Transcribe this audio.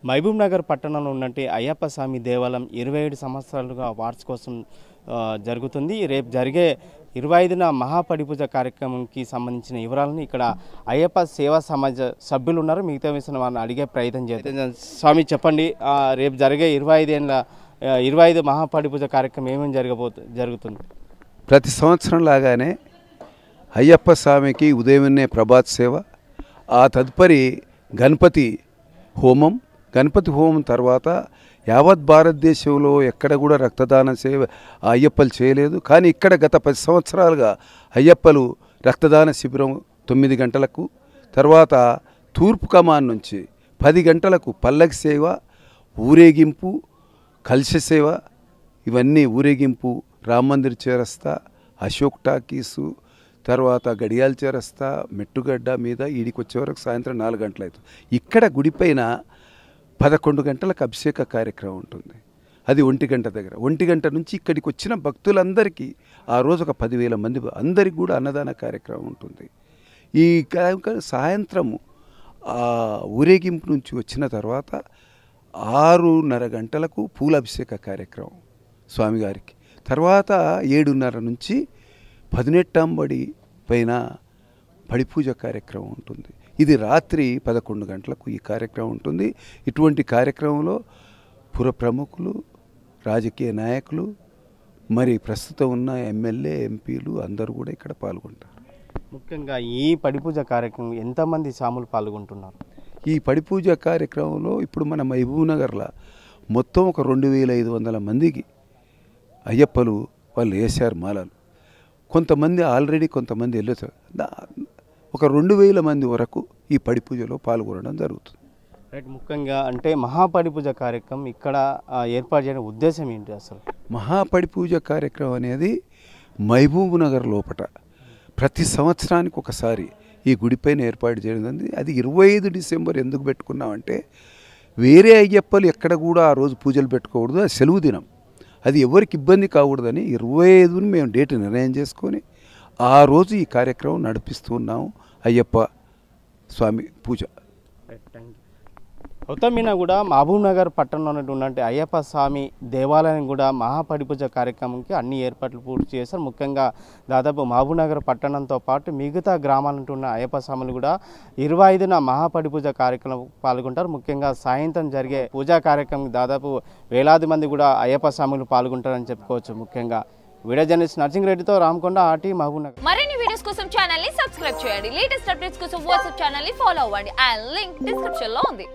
మహబూబ్ నగర్ పట్టణంలో ఉన్నట్టు అయ్యప్ప స్వామి దేవాలయం 27 సంవత్సరాలుగా వార్షికోత్సవం జరుగుతుంది. రేపు జరిగే 25న మహాపడిపూజ కార్యక్రమంకి సంబంధించిన వివరాలను ఇక్కడ అయ్యప్ప సేవా సమాజ సభ్యులు ఉన్నారు. మిగతా విషయం వారిని అడిగే ప్రయత్నం చేద్దాం. స్వామి చెప్పండి, రేపు జరిగే 25 మహాపడిపూజ కార్యక్రమం ఏమేమి జరుగుతుంది? ప్రతి సంవత్సరం లాగానే అయ్యప్ప స్వామికి ఉదయమే ప్రభాత్ సేవ, ఆ తదుపరి గణపతి హోమం తర్వాత యావత్ భారతదేశంలో ఎక్కడ కూడా రక్తదాన సేవ అయ్యప్పలు చేయలేదు. కానీ ఇక్కడ గత 10 సంవత్సరాలుగా అయ్యప్పలు రక్తదాన శిబిరం 9 గంటలకు, తర్వాత తూర్పు కమాన్ నుంచి 10 గంటలకు పల్లకి సేవ, ఊరేగింపు, కలశ సేవ, ఇవన్నీ ఊరేగింపు రామ్ మందిర్ చేరస్తా, అశోక్ టాకీసు, తర్వాత గడియాల చేరస్తా, మెట్టుగడ్డ మీద ఈడికి వచ్చే వరకు సాయంత్రం 4 గంటలు అవుతుంది. ఇక్కడ గుడిపైన 11 గంటలకు అభిషేక కార్యక్రమం ఉంటుంది. అది 1 గంట దగ్గర. 1 గంట నుంచి ఇక్కడికి వచ్చిన భక్తులందరికీ ఆ రోజు ఒక 10,000 మంది అందరికీ కూడా అన్నదాన కార్యక్రమం ఉంటుంది. ఈ సాయంత్రము ఊరేగింపు నుంచి వచ్చిన తర్వాత 6:30 గంటలకు పూలాభిషేక కార్యక్రమం స్వామివారికి. తర్వాత 7:30 నుంచి 18 పైన పడిపూజ కార్యక్రమం ఉంటుంది. ఇది రాత్రి 11 గంటలకు ఈ కార్యక్రమం ఉంటుంది. ఇటువంటి కార్యక్రమంలో పుర ప్రముఖులు, రాజకీయ నాయకులు, మరి ప్రస్తుతం ఉన్న ఎమ్మెల్యే, ఎంపీలు అందరూ కూడా ఇక్కడ పాల్గొంటారు. ముఖ్యంగా ఈ పడిపూజ కార్యక్రమం ఎంతమంది స్వాములు పాల్గొంటున్నారు? ఈ పడిపూజ కార్యక్రమంలో ఇప్పుడు మన మహబూబ్ నగర్లో మొత్తం ఒక 2,500 మందికి అయ్యప్పలు వాళ్ళు వేశారు మాలలు. కొంతమంది ఆల్రెడీ కొంతమంది వెళ్ళొచ్చారు. ఒక 2,000 మంది వరకు ఈ పడిపూజలో పాల్గొనడం జరుగుతుంది. రైట్. ముఖ్యంగా అంటే మహాపడిపూజ కార్యక్రమం ఇక్కడ ఏర్పాటు చేయడం ఉద్దేశం ఏంటి అసలు? మహాపడిపూజ కార్యక్రమం అనేది మహబూబ్ నగర్ లోపల ప్రతి సంవత్సరానికి ఒకసారి ఈ గుడిపైన ఏర్పాటు చేయడం. అది 25 డిసెంబర్ ఎందుకు పెట్టుకున్నామంటే వేరే అయ్యప్పలు ఎక్కడ కూడా ఆ రోజు పూజలు పెట్టుకోకూడదు, అది సెలవు దినం, అది ఎవరికి ఇబ్బంది కాకూడదని 25ని మేము డేట్ నిర్ణయం చేసుకొని ఆ రోజు ఈ కార్యక్రమం నడిపిస్తున్నాము. అయ్యప్ప స్వామి పూజ. మొత్తం మీద కూడా మహబూబ్ నగర్ పట్టణంలో ఉన్నట్టు అయ్యప్ప స్వామి దేవాలయం కూడా మహాపడిపూజ కార్యక్రమంకి అన్ని ఏర్పాట్లు పూర్తి చేశారు. ముఖ్యంగా దాదాపు మహబూబ్ నగర్ పట్టణంతో పాటు మిగతా గ్రామాలంటూ ఉన్న అయ్యప్ప స్వాములు కూడా 25న మహాపడిపూజ కార్యక్రమం పాల్గొంటారు. ముఖ్యంగా సాయంత్రం జరిగే పూజా కార్యక్రమం దాదాపు వేలాది మంది కూడా అయ్యప్ప స్వాములు పాల్గొంటారని చెప్పుకోవచ్చు. ముఖ్యంగా వీడియో జర్నలిస్ట్ నర్సింగ్ రెడ్డితో రామకొండ, ఆర్టీ, మహబూబ్ నగర్. మరిన్ని వీడియోస్ కోసం ఛానల్ ని సబ్స్క్రైబ్ చేయండి. లేటెస్ట్ అప్డేట్స్ కోసం వాట్సాప్ ఛానల్ ని ఫాలో అవ్వండి. ఆ లింక్ డిస్క్రిప్షన్ లో ఉంది.